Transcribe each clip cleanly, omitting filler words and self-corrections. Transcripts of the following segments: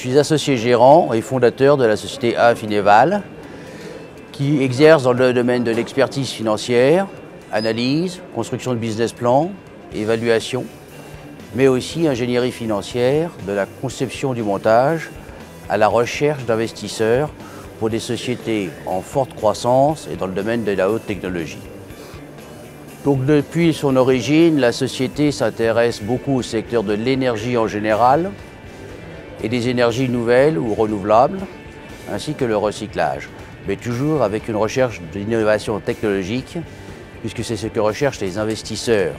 suis associé gérant et fondateur de la société Affinéval, qui exerce dans le domaine de l'expertise financière, analyse, construction de business plan, évaluation, mais aussi ingénierie financière, de la conception du montage à la recherche d'investisseurs pour des sociétés en forte croissance et dans le domaine de la haute technologie. Donc depuis son origine, la société s'intéresse beaucoup au secteur de l'énergie en général et des énergies nouvelles ou renouvelables, ainsi que le recyclage, mais toujours avec une recherche d'innovation technologique, puisque c'est ce que recherchent les investisseurs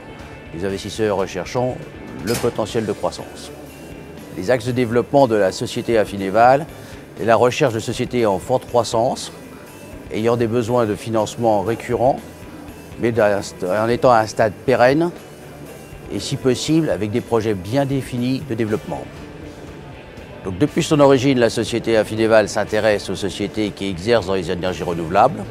recherchant le potentiel de croissance. Les axes de développement de la société Affinéval est la recherche de sociétés en forte croissance, ayant des besoins de financement récurrents, mais en étant à un stade pérenne et si possible avec des projets bien définis de développement. Donc, depuis son origine, la société Affinéval s'intéresse aux sociétés qui exercent dans les énergies renouvelables,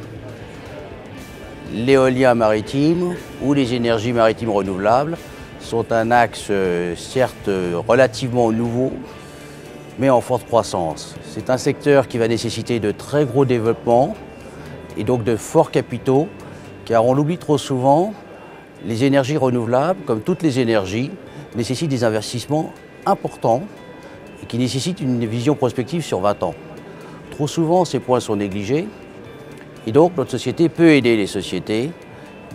l'éolien maritime ou les énergies maritimes renouvelables sont un axe certes relativement nouveau, mais en forte croissance. C'est un secteur qui va nécessiter de très gros développements et donc de forts capitaux, car on l'oublie trop souvent, les énergies renouvelables, comme toutes les énergies, nécessitent des investissements importants et qui nécessitent une vision prospective sur 20 ans. Trop souvent, ces points sont négligés et donc notre société peut aider les sociétés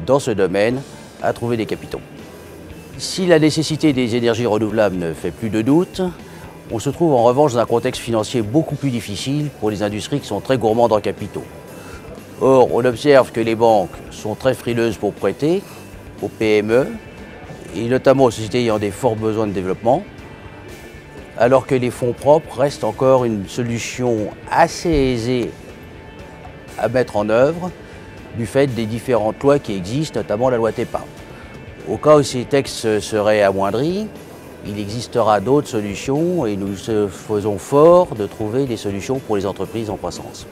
dans ce domaine à trouver des capitaux. Si la nécessité des énergies renouvelables ne fait plus de doute, on se trouve en revanche dans un contexte financier beaucoup plus difficile pour les industries qui sont très gourmandes en capitaux. Or, on observe que les banques sont très frileuses pour prêter aux PME, et notamment aux sociétés ayant des forts besoins de développement, alors que les fonds propres restent encore une solution assez aisée à mettre en œuvre du fait des différentes lois qui existent, notamment la loi TEPA. Au cas où ces textes seraient amoindris, il existera d'autres solutions et nous faisons fort de trouver des solutions pour les entreprises en croissance.